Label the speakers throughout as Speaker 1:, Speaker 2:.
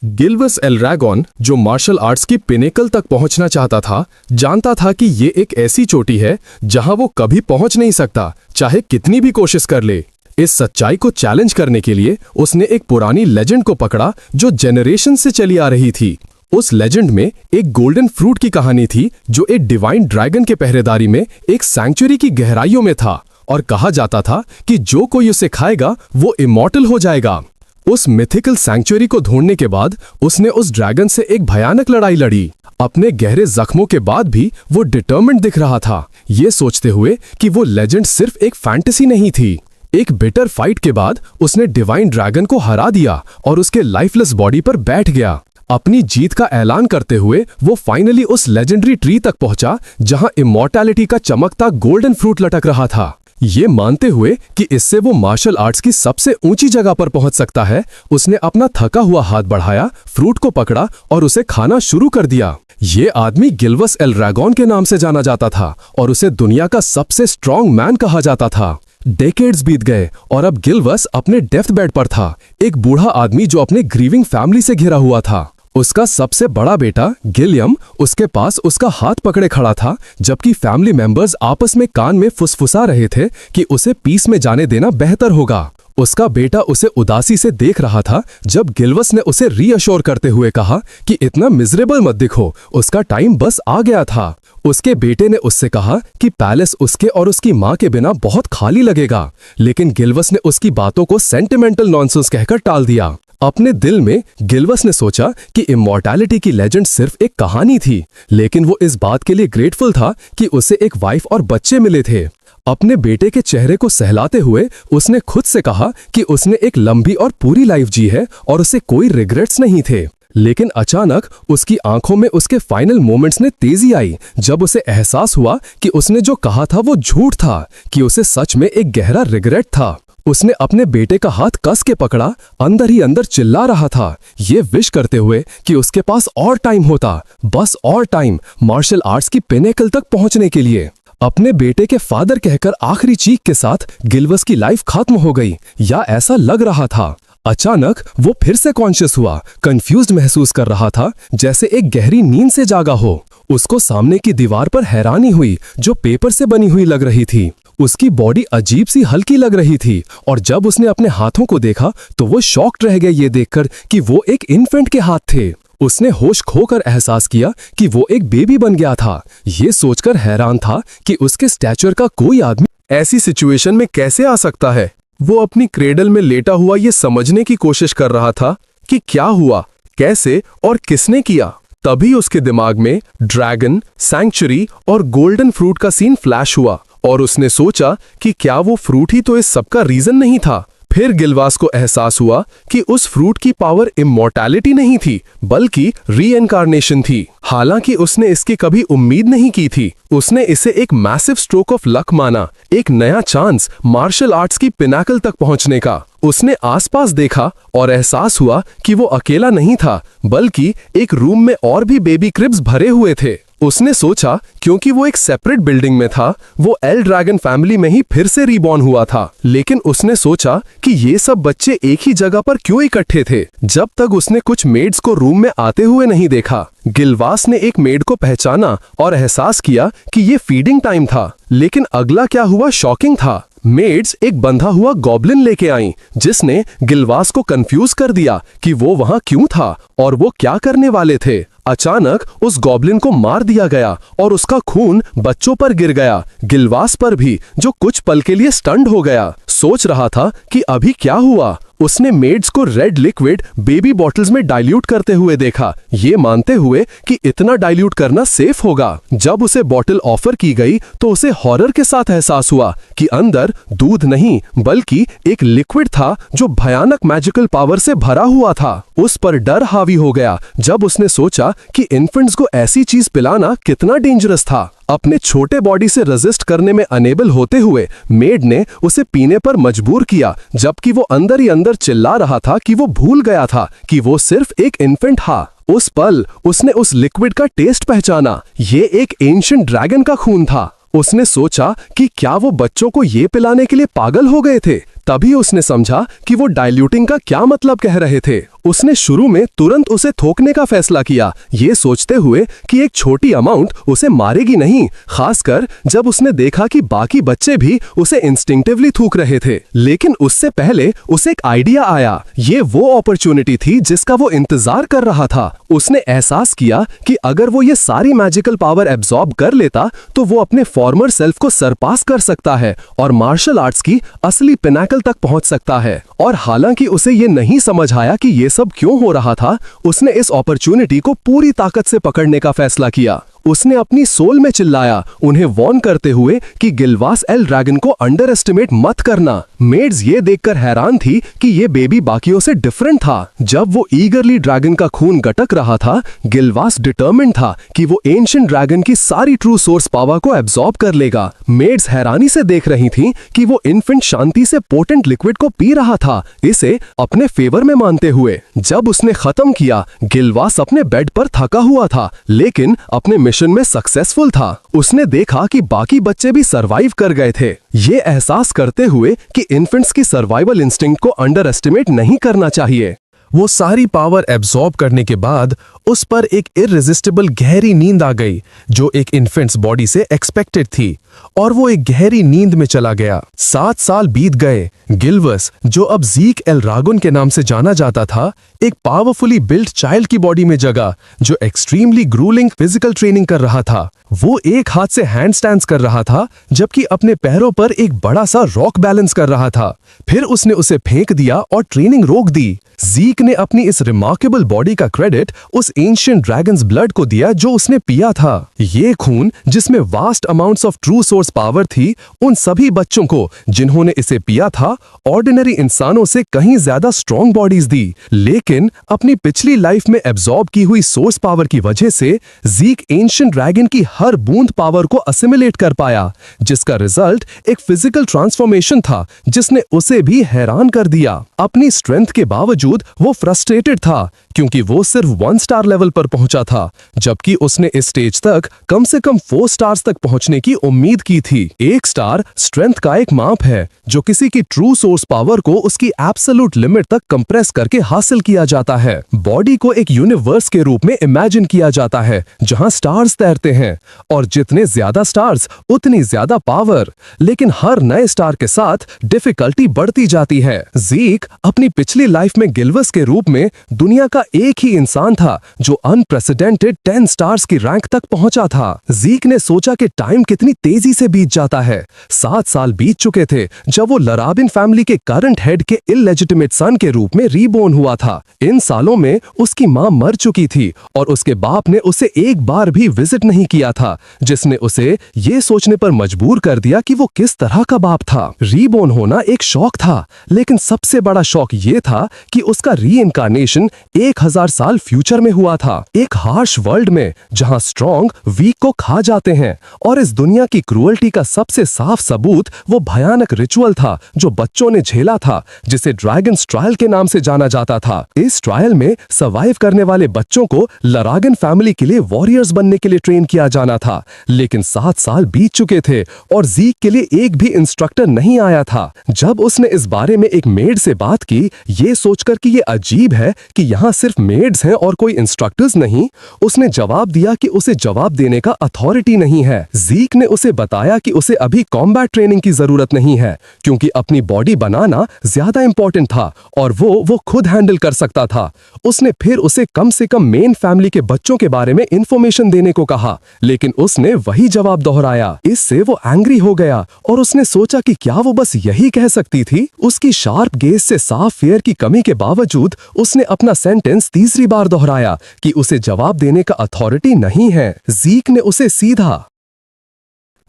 Speaker 1: गिल्वस एल्ड्रैगॉन, जो martial arts की pinnacle तक पहुंचना चाहता था, जानता था कि ये एक ऐसी चोटी है जहां वो कभी पहुंच नहीं सकता, चाहे कितनी भी कोशिश कर ले। इस सच्चाई को चैलेंज करने के लिए उसने एक पुरानी लेजेंड को पकड़ा जो जेनरेशन से चली आ रही थी। उस लेजेंड में एक गोल्डन फ्रूट की कहानी थी जो एक डिवाइन ड्रैगन के पहरेदारी में एक सैंक्चुरी की गहराइयों में था, और कहा जाता था कि जो कोई उसे खाएगा वो इमॉर्टल हो जाएगा। उस मिथिकल सैंक्चुरी को ढूंढने के बाद उसने उस ड्रैगन से एक भयानक लड़ाई लड़ी। अपने गहरे जख्मों के बाद भी वो डिटर्मिन्ड दिख रहा था, ये सोचते हुए कि वो लेजेंड सिर्फ एक फैंटेसी नहीं थी। एक बिटर फाइट के बाद उसने डिवाइन ड्रैगन को हरा दिया और उसके लाइफलेस बॉडी पर बैठ गया। अपनी जीत का ऐलान करते हुए वो फाइनली उस लेजेंडरी ट्री तक पहुंचा जहां इमॉर्टैलिटी का चमकता गोल्डन फ्रूट लटक रहा था। ये मानते हुए कि इससे वो मार्शल आर्ट्स की सबसे ऊंची जगह पर पहुंच सकता है, उसने अपना थका हुआ हाथ बढ़ाया, फ्रूट को पकड़ा और उसे खाना शुरू कर दिया। ये आदमी गिल्वस एल्ड्रैगॉन के नाम से जाना जाता था और उसे दुनिया का सबसे स्ट्रॉन्ग मैन कहा जाता था। डेकेड्स बीत गए और अब गिल्वस अपने डेथ बेड पर था, एक बूढ़ा आदमी जो अपने ग्रीविंग फैमिली से घिरा हुआ था। उसका सबसे बड़ा बेटा गिलियम उसके पास उसका हाथ पकड़े खड़ा था, जबकि फैमिली मेंबर्स आपस में कान में फुसफुसा रहे थे कि उसे पीस में जाने देना बेहतर होगा। उसका बेटा उसे उदासी से देख रहा था जब गिल्वस ने उसे रीअश्योर करते हुए कहा कि इतना मिजरेबल मत दिखो, उसका टाइम बस आ गया था। उसके बेटे ने उससे कहा कि पैलेस उसके और उसकी माँ के बिना बहुत खाली लगेगा, लेकिन गिल्वस ने उसकी बातों को सेंटिमेंटल नॉनसेंस कहकर टाल दिया। अपने दिल में गिल्वस ने सोचा कि इमॉर्टैलिटी की लेजेंड सिर्फ एक कहानी थी, लेकिन वो इस बात के लिए ग्रेटफुल था कि उसे एक वाइफ और बच्चे मिले थे। अपने बेटे के चेहरे को सहलाते हुए उसने खुद से कहा कि उसने एक लंबी और पूरी लाइफ जी है और उसे कोई रिग्रेट्स नहीं थे। लेकिन अचानक उसकी आंखों में उसके फाइनल मोमेंट्स ने तेजी आई जब उसे एहसास हुआ कि उसने जो कहा था वो झूठ था, कि उसे सच में एक गहरा रिग्रेट था। उसने अपने बेटे का हाथ कस के पकड़ा, अंदर ही अंदर चिल्ला रहा था, ये विश करते हुए कि उसके पास और टाइम होता, बस और टाइम मार्शल आर्ट्स की पिनेकल तक पहुंचने के लिए। अपने बेटे के फादर कहकर आखिरी चीख के साथ गिल्वस की लाइफ खत्म हो गई, या ऐसा लग रहा था। अचानक वो फिर से कॉन्शियस हुआ, कंफ्यूज्ड महसूस कर रहा था, जैसे एक गहरी नींद से जागा हो। उसको सामने की दीवार पर हैरानी हुई जो पेपर से बनी हुई लग रही थी। उसकी बॉडी अजीब सी हल्की लग रही थी, और जब उसने अपने हाथों को देखा तो वो शॉक्ड रह गया ये देखकर कि वो एक इन्फेंट के हाथ थे। उसने होश खोकर एहसास किया कि वो एक बेबी बन गया था। ये सोचकर हैरान था कि उसके स्टैचर का कोई आदमी ऐसी सिचुएशन में कैसे आ सकता है। वो अपनी क्रेडल में लेटा हुआ ये समझने की कोशिश कर रहा था कि क्या हुआ, कैसे और किसने किया। तभी उसके दिमाग में ड्रैगन, सैंक्चुरी और गोल्डन फ्रूट का सीन फ्लैश हुआ और उसने सोचा कि क्या वो फ्रूट ही तो इस सब का रीजन नहीं था। फिर गिल्वास को एहसास हुआ कि उस फ्रूट की पावर इमॉर्टैलिटी नहीं थी, बल्कि रीइंकार्नेशन थी। हालांकि उसने इसकी कभी उम्मीद नहीं की थी। उसने इसे एक मैसिव स्ट्रोक ऑफ लक माना, एक नया चांस मार्शल आर्ट्स की पिनाकल तक पहुंचने का। उसने आसपास देखा और एहसास हुआ कि वो अकेला नहीं था, बल्कि एक रूम में और भी बेबी क्रिब्स भरे हुए थे। उसने सोचा क्योंकि वो एक सेपरेट बिल्डिंग में था, वो एल ड्रैगन फैमिली में ही फिर से रीबॉर्न हुआ था। लेकिन उसने सोचा कि ये सब बच्चे एक ही जगह पर क्यों इकट्ठे थे, जब तक उसने कुछ मेड्स को रूम में आते हुए नहीं देखा। गिल्वास ने एक मेड को पहचाना और एहसास किया कि ये फीडिंग टाइम था। लेकिन अगला क्या हुआ शॉकिंग था। मेड्स एक बंधा हुआ गॉब्लिन लेके आईं, जिसने गिल्वास को कंफ्यूज कर दिया कि वो वहां क्यों था और वो क्या करने वाले थे। अचानक उस गॉब्लिन को मार दिया गया और उसका खून बच्चों पर गिर गया, गिल्वास पर भी, जो कुछ पल के लिए स्टन्ड हो गया। सोच रहा था कि अभी क्या हुआ। उसने मेड्स को रेड लिक्विड बेबी बॉटल्स में डाइल्यूट करते हुए देखा, ये मानते हुए कि इतना डाइल्यूट करना सेफ होगा। जब उसे बॉटल ऑफर की गई तो उसे हॉरर के साथ एहसास हुआ कि अंदर दूध नहीं बल्कि एक लिक्विड था जो भयानक मैजिकल पावर से भरा हुआ था। उस पर डर हावी हो गया जब उसने सोचा कि इन्फेंट्स को ऐसी चीज पिलाना कितना डेंजरस था। अपने छोटे बॉडी से रेजिस्ट करने में अनेबल होते हुए मेड ने उसे पीने पर मजबूर किया, जबकि वो अंदर ही अंदर चिल्ला रहा था कि वो भूल गया था कि वो सिर्फ एक इन्फेंट था। उस पल उसने उस लिक्विड का टेस्ट पहचाना, ये एक एंशिएंट ड्रैगन का खून था। उसने सोचा कि क्या वो बच्चों को ये पिलाने के लिए पागल हो गए थे। तभी उसने समझा कि वो डाइल्यूटिंग का क्या मतलब कह रहे थे। उसने शुरू में तुरंत उसे थोकने का फैसला किया, ये सोचते हुए कि एक छोटी अमाउंट उसे मारेगी नहीं, खासकर जब उसने देखा कि बाकी बच्चे भी उसे इंस्टिंक्टिवली थूक रहे थे। लेकिन उससे पहले उसे एक आइडिया आया। ये वो अपॉर्चुनिटी थी जिसका वो इंतजार कर रहा था। उसने एहसास किया कि अगर वो ये सारी मैजिकल पावर एब्जॉर्ब कर लेता तो वो अपने फॉर्मर सेल्फ को सरपास कर सकता है और मार्शल आर्ट्स की असली पिनाकल तक पहुंच सकता है। और हालांकि उसे ये नहीं समझ आया कि ये सब क्यों हो रहा था, उसने इस अपॉर्चुनिटी को पूरी ताकत से पकड़ने का फैसला किया। उसने अपनी सोल में चिल्लाया, उन्हें वॉर्न करते हुए कि गिल्वास एल ड्रैगन को अंडर एस्टिमेट मत करना। मेड्स ये देखकर हैरान थी कि ये बेबी बाकियों से डिफरेंट था। जब वो ईगरली ड्रैगन का खून गटक रहा था, गिल्वास डिटर्मिन्ड था कि वो एंशिएंट ड्रैगन की सारी ट्रू सोर्स पावर को एब्जॉर्ब कर लेगा। मेड्स हैरानी से देख रही थी कि वो इन्फेंट शांति से पोटेंट लिक्विड को पी रहा था, इसे अपने फेवर में मानते हुए। जब उसने खत्म किया, गिल्वास अपने बेड पर थका हुआ था, लेकिन अपने मिशन में सक्सेसफुल था। उसने देखा कि बाकी बच्चे भी सरवाइव कर गए थे, ये एहसास करते हुए कि इन्फेंट्स की सर्वाइवल इंस्टिंक्ट को अंडर एस्टिमेट नहीं करना चाहिए। वो सारी पावर एब्जॉर्ब करने के बाद उस पर एक इररेजिस्टिबल गहरी नींद आ गई, जो एक इन्फेंट्स बॉडी से एक्सपेक्टेड थी, और वो एक गहरी नींद में चला गया। 7 साल बीत गए। गिल्वस, जो अब ज़ीक एल ड्रैगन के नाम से जाना जाता था, एक पावरफुली बिल्ट चाइल्ड की बॉडी में जगा, जो एक्सट्रीमली ग्रूलिंग फिजिकल ट्रेनिंग कर रहा था। वो एक हाथ से हैंडस्टैंड्स कर रहा था, जबकि अपने पैरों पर एक बड़ा सा रॉक बैलेंस कर रहा था। फिर उसने उसे फेंक दिया और ट्रेनिंग रोक दी। ज़ीक ने अपनी इस रिमार्केबल बॉडी का क्रेडिट उस एंशिएंट ड्रैगन्स ब्लड को दिया जो उसने पिया था। ये खून, जिसमें vast amounts of true source power थी, उन सभी बच्चों को जिन्होंने इसे पिया था, ऑर्डिनरी इंसानों से कहीं ज्यादा स्ट्रॉन्ग बॉडीज दी। लेकिन अपनी पिछली लाइफ में एब्जॉर्ब की हुई सोर्स पावर की वजह से ज़ीक एंशिएंट ड्रैगन की हर बूंद पावर को असिमिलेट कर पाया, जिसका रिजल्ट एक फिजिकल ट्रांसफॉर्मेशन था जिसने उसे भी हैरान कर दिया। अपनी स्ट्रेंथ के बावजूद वो फ्रस्ट्रेटेड था, क्योंकि वो सिर्फ 1 स्टार लेवल पर पहुंचा था, जबकि उसने इस स्टेज तक कम से कम 4 स्टार्स तक पहुंचने की उम्मीद की थी। 1 स्टार स्ट्रेंथ का एक माप है, जो किसी की ट्रू सोर्स पावर को उसकी एब्सोल्यूट लिमिट तक कंप्रेस करके हासिल किया जाता है। बॉडी को एक यूनिवर्स के रूप में इमेजिन किया जाता है, जहां स्टार्स तैरते हैं, और जितने ज्यादा स्टार्स उतनी ज्यादा पावर। लेकिन हर नए स्टार के साथ डिफिकल्टी बढ़ती जाती है। ज़ीक अपनी पिछली लाइफ में गिल्वस के रूप में दुनिया का एक ही इंसान था जो अनप्रेसिडेंटेड 10 स्टार्स की रैंक तक पहुंचा था। ज़ीक ने सोचा कि टाइम कितनी तेजी से बीत जाता है। 7 साल बीत चुके थे जब वो लराबिन फैमिली के करंट हेड के इलेजिटिमेट सन के रूप में रीबोर्न हुआ था। इन सालों में उसकी मां मर चुकी थी और उसके बाप ने उसे एक बार भी विजिट नहीं किया था, जिसने उसे ये सोचने पर मजबूर कर दिया कि वो किस तरह का बाप था। रीबोर्न होना एक शौक था, लेकिन सबसे बड़ा शौक ये था कि उसका रीइंकार्नेशन 1000 साल फ्यूचर में हुआ था, एक हार्श वर्ल्ड में जहां स्ट्रॉन्ग वीक को खा जाते हैं। और इस दुनिया की क्रूअल्टी का सबसे साफ सबूत वो भयानक रिचुअल था जो बच्चों ने झेला था, जिसे ड्रैगन्स ट्रायल के नाम से जाना जाता था। इस ट्रायल में सर्वाइव करने वाले बच्चों को लरागन फैमिली के लिए वॉरियर्स बनने के लिए ट्रेन किया जाना था। लेकिन 7 साल बीत चुके थे और ज़ीक के लिए एक भी इंस्ट्रक्टर नहीं आया था। जब उसने इस बारे में एक मेड से बात की, ये सोचकर कि ये अजीब है कि यहाँ सिर्फ मेड्स हैं और कोई इंस्ट्रक्टर्स नहीं, उसने जवाब दिया कि उसे जवाब देने का अथॉरिटी नहीं है। ज़ीक ने उसे बताया कि उसे अभी कॉम्बैट ट्रेनिंग की जरूरत नहीं है, क्योंकि अपनी बॉडी बनाना ज्यादा इंपॉर्टेंट था और वो खुद हैंडल कर सकता था। उसने फिर उसे कम से कम मेन फैमिली के बच्चों के बारे में इंफॉर्मेशन देने को कहा, लेकिन उसने वही जवाब दोहराया। इससे वो एंग्री हो गया और उसने सोचा कि क्या वो बस यही कह सकती थी। उसकी शार्प गेज से साफ फेयर की कमी के बावजूद उसने अपना सेंटेंस तीसरी बार दोहराया कि उसे जवाब देने का अथॉरिटी नहीं है। ज़ीक ने उसे सीधा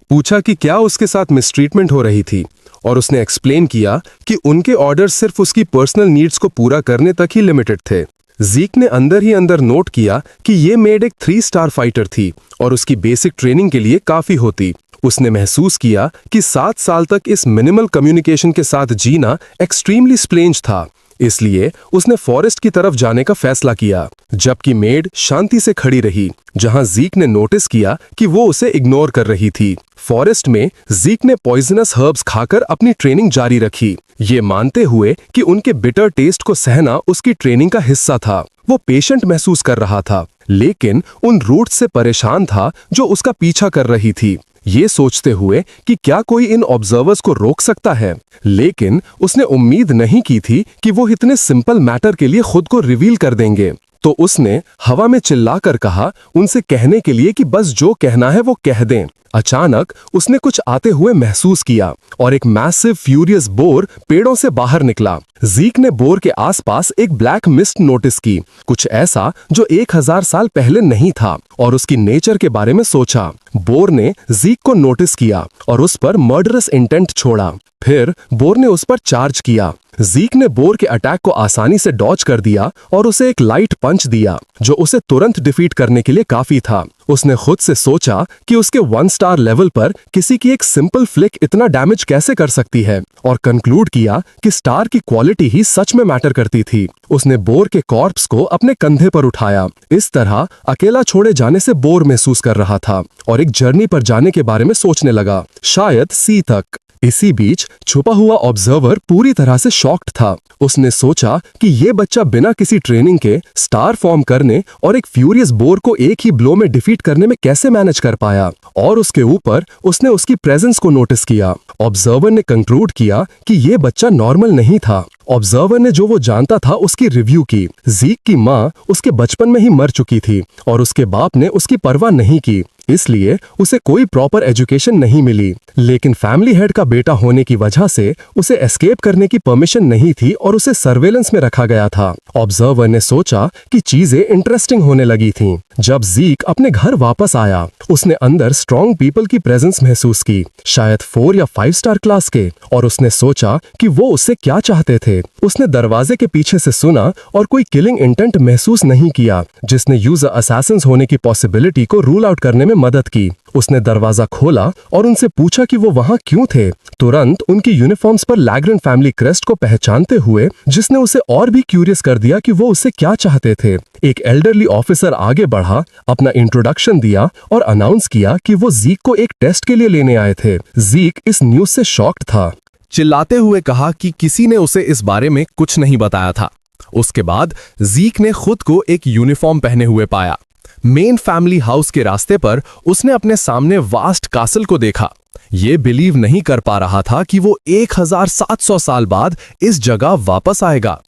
Speaker 1: पूछा कि क्या उसके साथ मिसट्रीटमेंट हो रही थी, और उसने एक्सप्लेन किया कि उनके ऑर्डर सिर्फ उसकी पर्सनल नीड्स को पूरा करने तक ही लिमिटेड थे। ज़ीक ने अंदर ही अंदर नोट किया कि ये मेड एक 3 स्टार फाइटर थी और उसकी बेसिक ट्रेनिंग के लिए काफी होती। उसने महसूस किया कि 7 साल तक इस मिनिमल कम्युनिकेशन के साथ जीना एक्सट्रीमली स्ट्रेंज था। इसलिए उसने फॉरेस्ट की तरफ जाने का फैसला किया, जबकि मेड शांति से खड़ी रही, जहां ज़ीक ने नोटिस किया कि वो उसे इग्नोर कर रही थी। फॉरेस्ट में ज़ीक ने पॉइजनस हर्ब्स खाकर अपनी ट्रेनिंग जारी रखी, ये मानते हुए कि उनके बिटर टेस्ट को सहना उसकी ट्रेनिंग का हिस्सा था। वो पेशेंट महसूस कर रहा था, लेकिन उन रूट्स से परेशान था जो उसका पीछा कर रही थी, ये सोचते हुए कि क्या कोई इन ऑब्जर्वर्स को रोक सकता है। लेकिन उसने उम्मीद नहीं की थी कि वो इतने सिंपल मैटर के लिए खुद को रिवील कर देंगे। तो उसने हवा में चिल्लाकर कहा, उनसे कहने के लिए कि बस जो कहना है वो कह दें। अचानक उसने कुछ आते हुए महसूस किया और एक मैसिव फ्यूरियस बोर पेड़ों से बाहर निकला। ज़ीक ने बोर के आसपास एक ब्लैक मिस्ट नोटिस की, कुछ ऐसा जो 1000 साल पहले नहीं था, और उसकी नेचर के बारे में सोचा। बोर ने ज़ीक को नोटिस किया और उस पर मर्डरस इंटेंट छोड़ा। फिर बोर ने उस पर चार्ज किया। ज़ीक ने बोर के अटैक को आसानी से डॉज कर दिया और उसे एक लाइट पंच दिया, जो उसे तुरंत डिफीट करने के लिए काफी था। उसने खुद से सोचा कि उसके 1 स्टार लेवल पर किसी की एक सिंपल फ्लिक इतना डैमेज कैसे कर सकती है, और कंक्लूड किया कि स्टार की क्वालिटी ही सच में मैटर करती थी। उसने बोर के कॉर्प्स को अपने कंधे पर उठाया। इस तरह अकेला छोड़े जाने से बोर महसूस कर रहा था और एक जर्नी पर जाने के बारे में सोचने लगा, शायद सी तक। इसी बीच छुपा हुआ ऑब्जर्वर पूरी तरह से शॉक्ड था। उसने सोचा कि ये बच्चा बिना किसी ट्रेनिंग के स्टार फॉर्म करने और एक फ्यूरियस बोर को एक ही ब्लो में डिफीट करने में कैसे मैनेज कर पाया, और उसके ऊपर उसने उसकी प्रेजेंस को नोटिस किया। ऑब्जर्वर ने कंक्लूड किया कि ये बच्चा नॉर्मल नहीं था। ऑब्जर्वर ने जो वो जानता था उसकी रिव्यू की। ज़ीक की माँ उसके बचपन में ही मर चुकी थी और उसके बाप ने उसकी परवाह नहीं की, इसलिए उसे कोई प्रॉपर एजुकेशन नहीं मिली। लेकिन फैमिली हेड का बेटा होने की वजह से उसे एस्केप करने की परमिशन नहीं थी और उसे सर्वेलेंस में रखा गया था। ऑब्जर्वर ने सोचा कि चीजें इंटरेस्टिंग होने लगी थीं। जब ज़ीक अपने घर वापस आया, उसने अंदर स्ट्रॉन्ग पीपल की प्रेजेंस महसूस की, शायद 4 या 5 स्टार क्लास के, और उसने सोचा कि वो उससे क्या चाहते थे। उसने दरवाजे के पीछे से सुना और कोई किलिंग इंटेंट महसूस नहीं किया, जिसने यूजर असैसिन्स होने की पॉसिबिलिटी को रूल आउट करने में मदद की। उसने दरवाजा खोला और उनसे पूछा कि वो वहां क्यों थे। तुरंत उनकी यूनिफॉर्म्स पर लैग्रेंट फैमिली क्रेस्ट को पहचानते हुए, जिसने उसे और भी क्यूरियस कर दिया कि वो उससे क्या चाहते थे। एक एल्डरली ऑफिसर आगे बढ़ा, अपना इंट्रोडक्शन दिया और अनाउंस किया कि वो ज़ीक को एक टेस्ट के लिए लेने आए थे। ज़ीक इस न्यूज से शॉक्ड था,
Speaker 2: चिल्लाते हुए कहा कि किसी ने उसे इस बारे में कुछ नहीं बताया था। उसके बाद ज़ीक ने खुद को एक यूनिफॉर्म पहने हुए पाया। मेन फैमिली हाउस के रास्ते पर उसने अपने सामने वास्ट कासल को देखा। ये बिलीव नहीं कर पा रहा था कि वो 1700 साल बाद इस जगह वापस आएगा।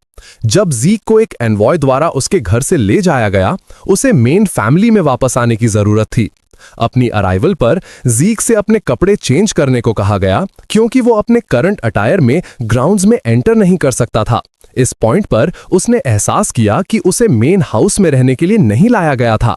Speaker 2: जब ज़ीक को एक एनवॉय द्वारा उसके घर से ले जाया गया, उसे मेन फैमिली में वापस आने की जरूरत थी। अपनी अराइवल पर ज़ीक से अपने कपड़े चेंज करने को कहा गया, क्योंकि वो अपने करंट अटायर में ग्राउंड्स में एंटर नहीं कर सकता था। इस पॉइंट पर उसने एहसास किया कि उसे मेन हाउस में रहने के लिए नहीं लाया गया था,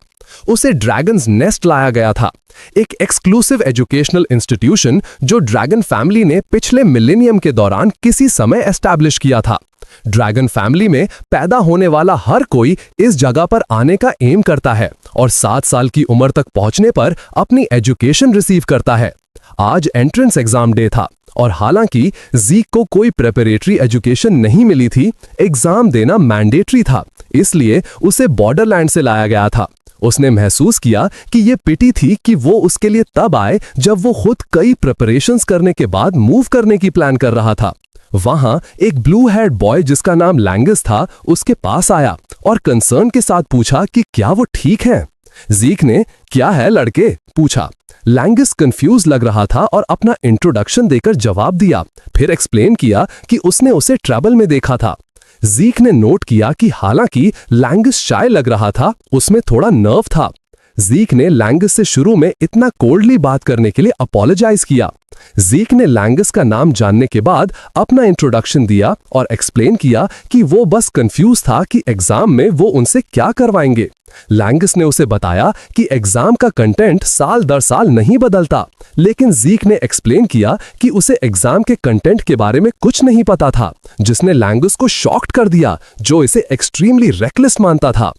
Speaker 2: उसे ड्रैगन्स नेस्ट लाया गया था, एक एक्सक्लूसिव एजुकेशनल इंस्टीट्यूशन जो ड्रैगन फैमिली ने पिछले मिलेनियम के दौरान किसी समय एस्टैब्लिश किया था। ड्रैगन फैमिली में पैदा होने वाला हर कोई इस जगह पर आने का एम करता है और 7 साल की उम्र तक पहुंचने पर अपनी एजुकेशन रिसीव करता है। आज एंट्रेंस एग्जाम डे था और हालांकि ज़ीक को कोई प्रेपरेटरी एजुकेशन नहीं मिली थी, एग्जाम देना मैंडेटरी था, इसलिए उसे बॉर्डरलैंड से लाया गया था। उसने महसूस किया कि ये पिटी थी कि वो उसके लिए तब आए जब वो खुद कई प्रिपरेशंस करने के बाद मूव करने की प्लान कर रहा था। वहां एक ब्लू हेड बॉय जिसका नाम लैंगस था उसके पास आया और कंसर्न के साथ पूछा कि क्या वो ठीक है। ज़ीक ने क्या है लड़के पूछा। लैंगस कंफ्यूज लग रहा था और अपना इंट्रोडक्शन देकर जवाब दिया, फिर एक्सप्लेन किया कि उसने उसे ट्रबल में देखा था। ज़ीक ने नोट किया कि हालांकि लैंगस शाय लग रहा था, उसमें थोड़ा नर्व था। ज़ीक ने लैंगस से शुरू में इतना कोल्डली बात करने के लिए अपोलोजाइज किया। ज़ीक ने लैंगस का नाम जानने के बाद अपना इंट्रोडक्शन दिया और एक्सप्लेन किया कि वो बस कंफ्यूज था कि एग्जाम में वो उनसे क्या करवाएंगे। लैंगस ने उसे बताया कि एग्जाम का कंटेंट साल दर साल नहीं बदलता, लेकिन ज़ीक ने एक्सप्लेन किया कि उसे एग्जाम के कंटेंट के बारे में कुछ नहीं पता था, जिसने लैंगस को शॉक्ड कर दिया, जो इसे एक्सट्रीमली रेकलेस मानता था।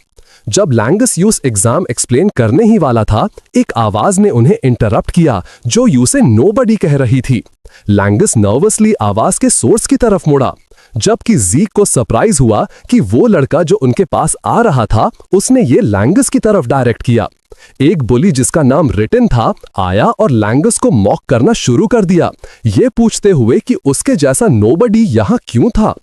Speaker 2: जब लैंगस यूस एग्जाम एक्सप्लेन करने ही वाला था, एक आवाज ने उन्हें इंटरप्ट किया जो यू से नोबडी कह रही थी। लैंगस नर्वसली आवाज के सोर्स की तरफ मुड़ा। जबकि जीक को सरप्राइज हुआ कि वो लड़का जो उनके पास आ रहा था उसने ये लैंगस की तरफ डायरेक्ट किया। एक बुली जिसका नाम रिटन था आया और लैंगस को मॉक करना शुरू कर दिया, ये पूछते हुए कि उसके जैसा नोबडी यहां क्यों था।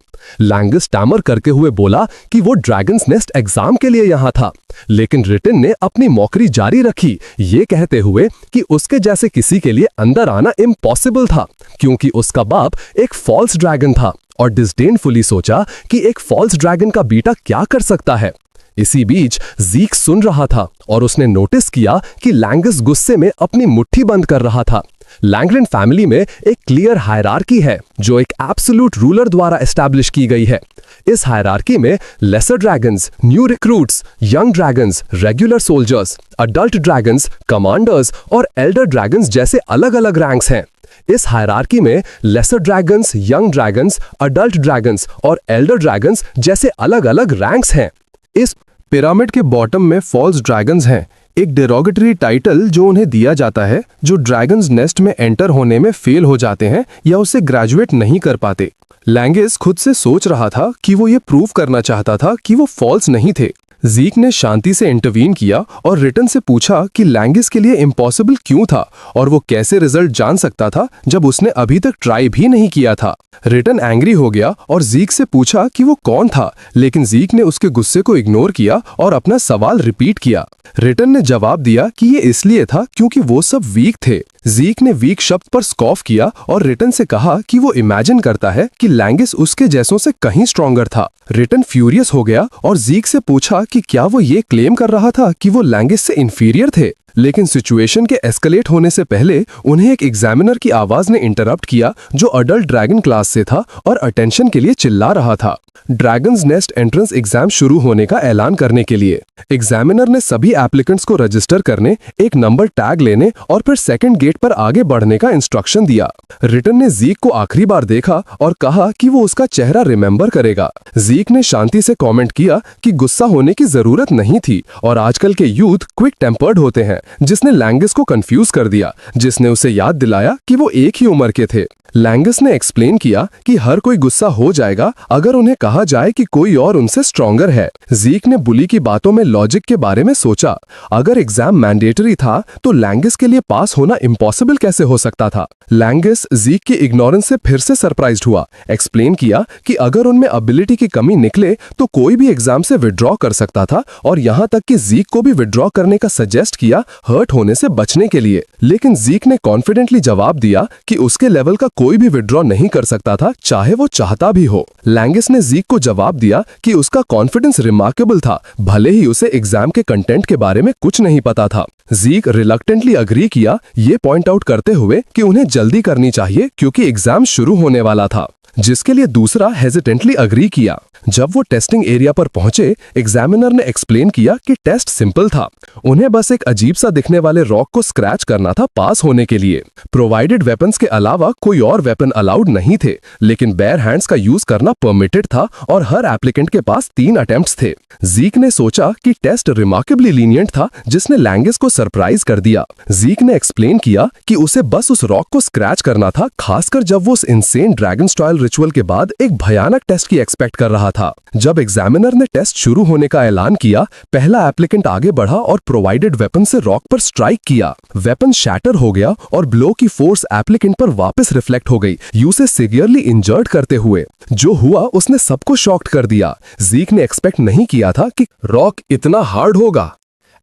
Speaker 2: लैंगस टैमर करके हुए बोला कि वो ड्रैगन्स नेस्ट एग्जाम के लिए यहां था, लेकिन रिटन ने अपनी मौकरी जारी रखी, ये कहते हुए कि उसके जैसे किसी के लिए अंदर आना इम्पॉसिबल था क्योंकि उसका बाप एक फॉल्स ड्रैगन था, और डिस्डेनफुली सोचा कि एक फॉल्स ड्रैगन का बेटा क्या कर सकता है। इसी बीच जीक सुन रहा था और उसने नोटिस किया कि लैंगस गुस्से में अपनी मुट्ठी बंद कर रहा था। लैंग्रेन फैमिली में एक क्लियर हायरार्की है जो एक एब्सोल्यूट रूलर द्वारा एस्टैब्लिश की गई है। इस हायरार्की में lesser dragons, new recruits, young dragons, regular soldiers, adult dragons, commanders और एल्डर ड्रैगन्स जैसे अलग अलग रैंक्स हैं। इस हायरार्की में lesser dragons, young dragons, adult dragons और एल्डर ड्रैगन्स जैसे अलग अलग रैंक्स हैं। इस पिरामिड के बॉटम में फॉल्स ड्रैगन्स हैं, एक डेरोगेटरी टाइटल जो उन्हें दिया जाता है जो ड्रैगन्स नेस्ट में एंटर होने में फेल हो जाते हैं या उससे ग्रेजुएट नहीं कर पाते। लैंगस खुद से सोच रहा था कि वो ये प्रूव करना चाहता था कि वो फॉल्स नहीं थे। जीक ने शांति से इंटरवीन किया और रिटन से पूछा कि लैंगस के लिए इम्पॉसिबल क्यों था और वो कैसे रिजल्ट जान सकता था जब उसने अभी तक ट्राई भी नहीं किया था। रिटन एंग्री हो गया और जीक से पूछा कि वो कौन था, लेकिन जीक ने उसके गुस्से को इग्नोर किया और अपना सवाल रिपीट किया। रिटन ने जवाब दिया कि ये इसलिए था क्योंकि वो सब वीक थे। जीक ने वीक शब्द पर स्कॉफ किया और रिटन से कहा कि वो इमेजिन करता है कि लैंगस उसके जैसों से कहीं स्ट्रॉन्गर था। रिटन फ्यूरियस हो गया और जीक से पूछा कि क्या वो ये क्लेम कर रहा था कि वो लैंगस से इन्फीरियर थे, लेकिन सिचुएशन के एस्केलेट होने से पहले उन्हें एक एग्जामिनर की आवाज ने इंटरप्ट किया जो अडल्ट ड्रैगन क्लास से था और अटेंशन के लिए चिल्ला रहा था। ड्रैगन्स नेस्ट एंट्रेंस एग्जाम शुरू होने का ऐलान करने के लिए एग्जामिनर ने सभी एप्लीकेंट्स को रजिस्टर करने, एक नंबर टैग लेने और फिर सेकंड गेट पर आगे बढ़ने का इंस्ट्रक्शन दिया। रिटन ने जीक को आखिरी बार देखा और कहा कि वो उसका चेहरा रिमेंबर करेगा। जीक ने शांति से कमेंट किया कि गुस्सा होने की जरूरत नहीं थी और आजकल के यूथ क्विक टेम्पर्ड होते हैं, जिसने लैंगस को कंफ्यूज कर दिया, जिसने उसे याद दिलाया कि वो एक ही उम्र के थे। लैंगस ने एक्सप्लेन किया कि हर कोई गुस्सा हो जाएगा अगर उन्हें कहा जाए कि कोई और उनसे स्ट्रॉन्गर है। जीक ने बुली की बातों में लॉजिक के बारे में सोचा। अगर एग्जाम मैंडेटरी था तो लैंगस के लिए पास होना इम्पॉसिबल कैसे हो सकता था। लैंगस जीक की इग्नोरेंस से फिर से सरप्राइज्ड हुआ। एक्सप्लेन किया कि अगर उनमें एबिलिटी की कमी निकले तो कोई भी एग्जाम से विड्रॉ कर सकता था और यहाँ तक कि जीक को भी विड्रॉ करने का सजेस्ट किया हर्ट होने से बचने के लिए। लेकिन जीक ने कॉन्फिडेंटली जवाब दिया कि उसके लेवल का कोई भी विड्रॉ नहीं कर सकता था, चाहे वो चाहता भी हो। लैंगस ने जीक को जवाब दिया कि उसका कॉन्फिडेंस रिमार्केबल था, भले ही उसे एग्जाम के कंटेंट के बारे में कुछ नहीं पता था। जीक रिलक्टेंटली अग्री किया, ये पॉइंट आउट करते हुए कि उन्हें जल्दी करनी चाहिए क्योंकि एग्जाम शुरू होने वाला था, जिसके लिए दूसरा हेजिटेंटली अग्री किया। जब वो टेस्टिंग एरिया पर पहुंचे, एग्जामिनर ने एक्सप्लेन किया कि टेस्ट सिंपल था, उन्हें बस एक अजीब सा दिखने वाले रॉक को स्क्रैच करना था पास होने के लिए। प्रोवाइडेड वेपन्स के अलावा कोई और वेपन अलाउड नहीं थे, लेकिन बेयर हैंड्स का यूज करना परमिटेड था और हर एप्लीकेंट के पास 3 अटेम्प्ट्स थे। जीक ने सोचा कि टेस्ट रिमार्केबली लीनियंट था, जिसने लैंगस को सरप्राइज कर दिया। जीक ने एक्सप्लेन किया कि उसे बस उस रॉक को स्क्रैच करना था, खासकर जब वो उस इंसेन ड्रैगन स्टाइल रिचुअल के बाद एक भयानक टेस्ट की एक्सपेक्ट कर रहा था। जब एग्जामिनर ने टेस्ट शुरू होने का ऐलान किया, पहला एप्लीकेंट आगे बढ़ा और प्रोवाइडेड वेपन से रॉक पर स्ट्राइक किया। वेपन शैटर हो गया और ब्लो की फोर्स एप्लीकेंट पर वापस रिफ्लेक्ट हो गई, उसे सिवियरली इंजर्ड करते हुए। जो हुआ उसने सबको शॉक्ड कर दिया। जीक ने एक्सपेक्ट नहीं किया था कि रॉक इतना हार्ड होगा।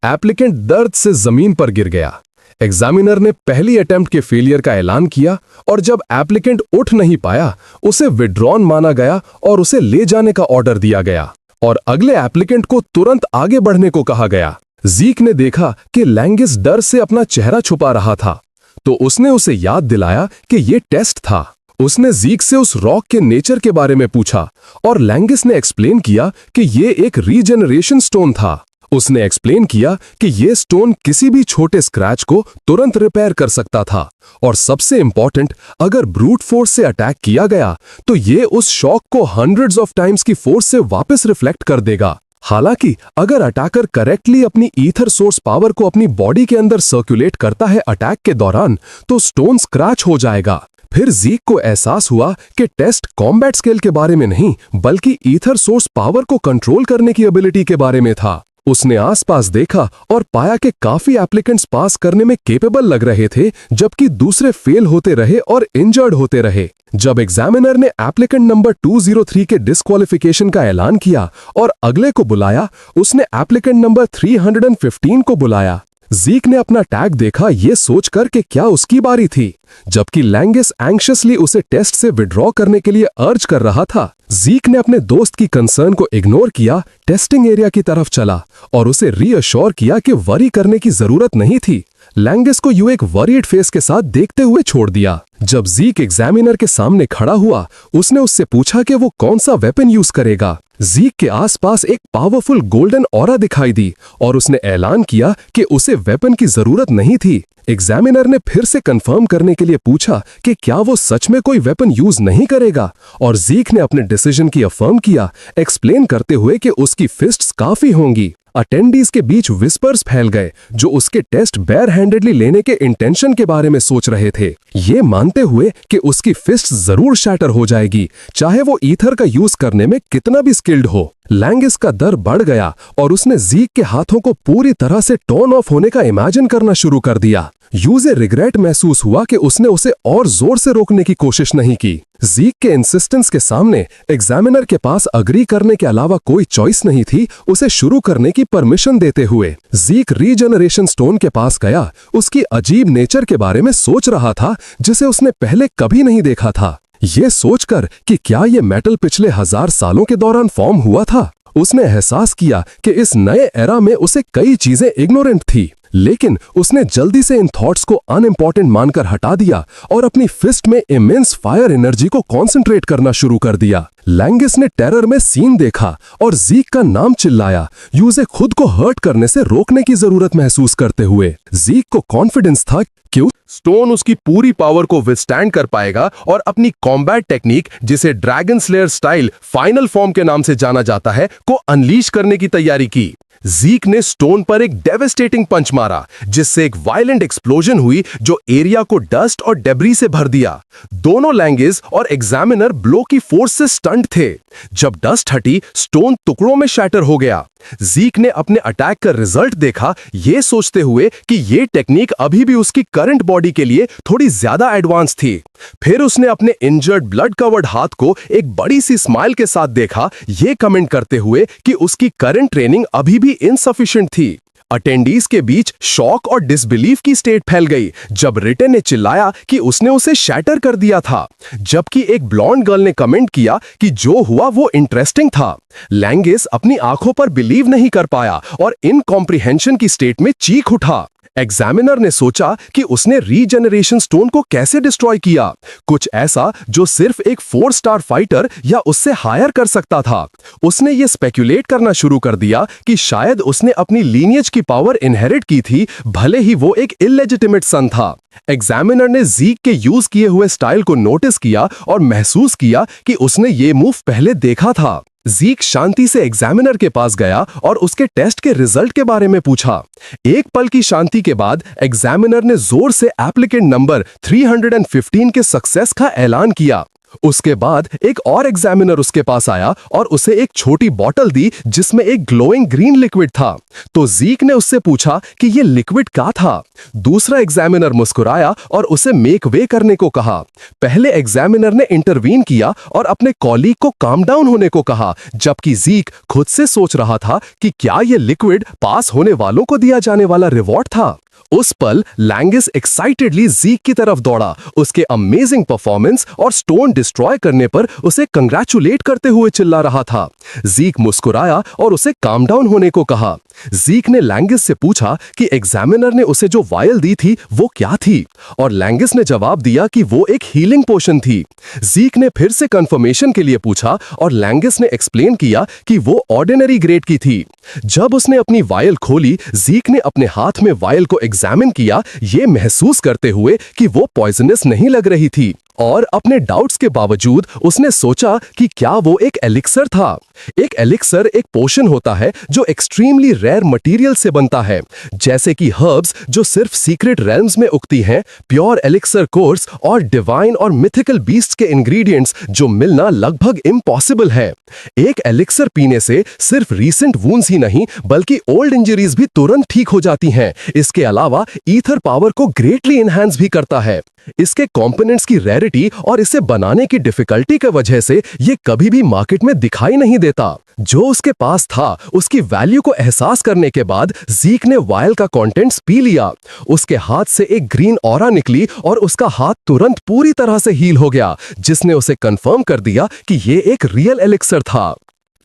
Speaker 2: एप्लीकेंट दर्द से जमीन पर गिर गया। एग्जामिनर ने पहली अटेम्प्ट के फेलियर का ऐलान किया और जब एप्लीकेंट उठ नहीं पाया, उसे विड्रॉन माना गया और उसे ले जाने का ऑर्डर दिया गया और अगले एप्लीकेंट को तुरंत आगे बढ़ने को कहा गया। जीक ने देखा कि लैंगस डर से अपना चेहरा छुपा रहा था, तो उसने उसे याद दिलाया कि यह टेस्ट था। उसने जीक से उस रॉक के नेचर के बारे में पूछा और लैंगस ने एक्सप्लेन किया कि यह एक रीजेनरेशन स्टोन था। उसने एक्सप्लेन किया कि यह स्टोन किसी भी छोटे स्क्रैच को तुरंत रिपेयर कर सकता था और सबसे इंपॉर्टेंट, अगर ब्रूट फोर्स से अटैक किया गया तो यह उस शॉक को हंड्रेड्स ऑफ टाइम्स की फोर्स से वापस रिफ्लेक्ट कर देगा। हालांकि अगर अटैकर करेक्टली अपनी ईथर सोर्स पावर को अपनी बॉडी के अंदर सर्कुलेट करता है अटैक के दौरान, तो स्टोन स्क्रैच हो जाएगा।
Speaker 1: फिर जीक को एहसास हुआ कि टेस्ट कॉम्बैट स्किल के बारे में नहीं बल्कि ईथर सोर्स पावर को कंट्रोल करने की एबिलिटी के बारे में था। उसने आसपास देखा और पाया कि काफी एप्लीकेंट्स पास करने में केपेबल लग रहे थे, जबकि दूसरे फेल होते रहे और इंजर्ड होते रहे। जब एग्जामिनर ने एप्लीकेंट नंबर 203 के डिस्क्वालिफिकेशन का ऐलान किया और अगले को बुलाया, उसने एप्लीकेंट नंबर 315 को बुलाया। जीक ने अपना टैग देखा, ये सोचकर कि क्या उसकी बारी थी, जबकि लैंगिस एंग्शियसली उसे टेस्ट से विड्रॉ करने के लिए अर्ज कर रहा था। जीक ने अपने दोस्त की कंसर्न को इग्नोर किया, टेस्टिंग एरिया की तरफ चला और उसे रीअश्योर किया कि वरी करने की जरूरत नहीं थी। लैंगिस को यूं एक वरीड फेस के साथ देखते हुए छोड़ दिया। जब जीक एग्जामिनर के सामने खड़ा हुआ, उसने उससे पूछा कि वो कौन सा वेपन यूज करेगा। जीक के आसपास एक पावरफुल गोल्डन ऑरा दिखाई दी और उसने ऐलान किया कि उसे वेपन की जरूरत नहीं थी। एग्जामिनर ने फिर से कंफर्म करने के लिए पूछा कि क्या वो सच में कोई वेपन यूज नहीं करेगा, और जीक ने अपने डिसीजन की अफर्म किया, एक्सप्लेन करते हुए कि उसकी फिस्ट्स काफी होंगी। अटेंडीज के बीच विस्पर्स फैल गए जो उसके टेस्ट बेयर हैंडेडली लेने के इंटेंशन के बारे में सोच रहे थे, ये मानते हुए कि उसकी फिस्ट जरूर शैटर हो जाएगी, चाहे वो ईथर का यूज करने में कितना भी स्किल्ड हो। लैंगिस का डर बढ़ गया और उसने जीक के हाथों को पूरी तरह से टर्न ऑफ होने का इमेजिन करना शुरू कर दिया। यूजे रिग्रेट महसूस हुआ कि उसने उसे और जोर से रोकने की कोशिश नहीं की। जीक के इंसिस्टेंस के सामने एग्जामिनर के पास अग्री करने के अलावा कोई चॉइस नहीं थी उसे शुरू करने की परमिशन देते हुए। जीक रीजनरेशन स्टोन के पास गया, उसकी अजीब नेचर के बारे में सोच रहा था जिसे उसने पहले कभी नहीं देखा था। ये सोचकर कि क्या ये मेटल पिछले 1000 सालों के दौरान फॉर्म हुआ था, उसने एहसास किया कि इस नए एरा में उसे कई चीजें इग्नोरेंट थी। लेकिन उसने जल्दी से इन थॉट्स को अनइम्पॉर्टेंट मानकर हटा दिया और अपनी फिस्ट में इमेंस फायर एनर्जी को कॉन्सेंट्रेट करना शुरू कर दिया। लैंगिस ने टेरर में सीन देखा और जीक का नाम चिल्लाया, यूजे खुद को हर्ट करने से रोकने की जरूरत महसूस करते हुए। जीक को कॉन्फिडेंस था कि स्टोन उसकी पूरी पावर को विथस्टैंड कर पाएगा और अपनी कॉम्बैट टेक्निक, जिसे dragon slayer style final form के नाम से जाना जाता है, को अनलीश करने की तैयारी की। जीक ने स्टोन पर एक डेवेस्टेटिंग पंच मारा जिससे एक वायलेंट एक्सप्लोजन हुई जो एरिया को डस्ट और डेब्री से भर दिया। दोनों लैंगिस और एग्जामिनर ब्लो की फोर्स से स्टंट थे। जब डस्ट हटी, स्टोन टुकड़ों में शैटर हो गया। जीक ने अपने अटैक का रिजल्ट देखा, ये सोचते हुए कि ये टेक्निक अभी भी उसकी करंट बॉडी के लिए थोड़ी ज्यादा एडवांस थी। फिर उसने अपने इंजर्ड ब्लड कवर्ड हाथ को एक बड़ी सी स्माइल के साथ देखा, ये कमेंट करते हुए कि उसकी करंट ट्रेनिंग अभी भी इनसफिशिएंट थी। अटेंडीज के बीच शॉक और डिसबिलीफ की स्टेट फैल गई जब रिटन ने चिल्लाया कि उसने उसे शैटर कर दिया था, जबकि एक ब्लॉन्ड गर्ल ने कमेंट किया कि जो हुआ वो इंटरेस्टिंग था। लैंगिस अपनी आंखों पर बिलीव नहीं कर पाया और इनकॉम्प्रिहेंशन की स्टेट में चीख उठा। एग्जामिनर ने सोचा कि उसने रीजनरेशन स्टोन को कैसे डिस्ट्रॉय किया, कुछ ऐसा जो सिर्फ एक 4 स्टार फाइटर या उससे हायर कर सकता था। उसने ये स्पेक्युलेट करना शुरू कर दिया कि शायद उसने अपनी लीनियज की पावर इनहेरिट की थी, भले ही वो एक इलेजिटिमेट सन था। एग्जामिनर ने जीक के यूज किए हुए स्टाइल को नोटिस किया और महसूस किया कि उसने ये मूव पहले देखा था। जीक शांति से एग्जामिनर के पास गया और उसके टेस्ट के रिजल्ट के बारे में पूछा। एक पल की शांति के बाद एग्जामिनर ने जोर से एप्लीकेंट नंबर 315 के सक्सेस का ऐलान किया। उसके बाद एक और एग्जामिनर उसके पास आया और उसे एक छोटी बॉटल दी जिसमें एक ग्लोइंग ग्रीन लिक्विड था। तो जीक ने उससे पूछा कि यह लिक्विड क्या था। दूसरा एग्जामिनर मुस्कुराया और उसे मेक वे करने को कहा। पहले एग्जामिनर ने इंटरवीन किया और अपने कॉलीग को काम डाउन होने को कहा, जबकि जीक खुद से सोच रहा था कि क्या यह लिक्विड पास होने वालों को दिया जाने वाला रिवॉर्ड था। उस पल लैंगिस एक्साइटेडली जीक की तरफ दौड़ा, उसके अमेजिंग परफॉर्मेंस और स्टोन डिस्ट्रॉय करने पर उसे कंग्रेचुलेट करते हुए चिल्ला रहा था। जीक मुस्कुराया और उसे काम डाउन होने को कहा। जीक ने लैंगिस से पूछा कि एग्जामिनर ने उसे जो वायल दी थी वो क्या थी, और लैंगिस ने जवाब दिया कि वो एक हीलिंग पोशन थी। जीक ने फिर से कंफर्मेशन के लिए पूछा और लैंगिस ने एक्सप्लेन किया कि वो ऑर्डिनरी ग्रेड की थी। जब उसने अपनी वायल खोली, जीक ने अपने हाथ में वायल को एग्जामिन किया, ये महसूस करते हुए कि वो पॉइजनस नहीं लग रही थी, और अपने डाउट्स के बावजूद उसने सोचा कि क्या वो एक एलिक्सर था।
Speaker 2: एक एलिक्सर एक पोशन होता है जो एक्सट्रीमली रेयर मटेरियल से बनता है, जैसे कि हर्ब्स जो सिर्फ सीक्रेट रेल्म्स में उगती हैं, प्योर एलिक्सर कोर्स और डिवाइन और मिथिकल बीस्ट्स के इंग्रेडिएंट्स जो मिलना लगभग इम्पॉसिबल है। एक एलिक्सर पीने से सिर्फ रीसेंट वुंड्स ही नहीं बल्कि ओल्ड इंजरीज भी तुरंत ठीक हो जाती हैं। इसके अलावा ईथर पावर को ग्रेटली एनहांस भी करता है। इसके कंपोनेंट्स की रेयरिटी और इसे बनाने की डिफिकल्टी की वजह से ये कभी भी मार्केट में दिखाई नहीं देता। जो उसके पास था उसकी वैल्यू को एहसास करने के बाद ज़ीक ने वायल का कंटेंट्स पी लिया। उसके हाथ से एक ग्रीन ऑरा निकली और उसका हाथ तुरंत पूरी तरह से हील हो गया, जिसने उसे कंफर्म कर दिया कि ये एक रियल एलिक्सर था।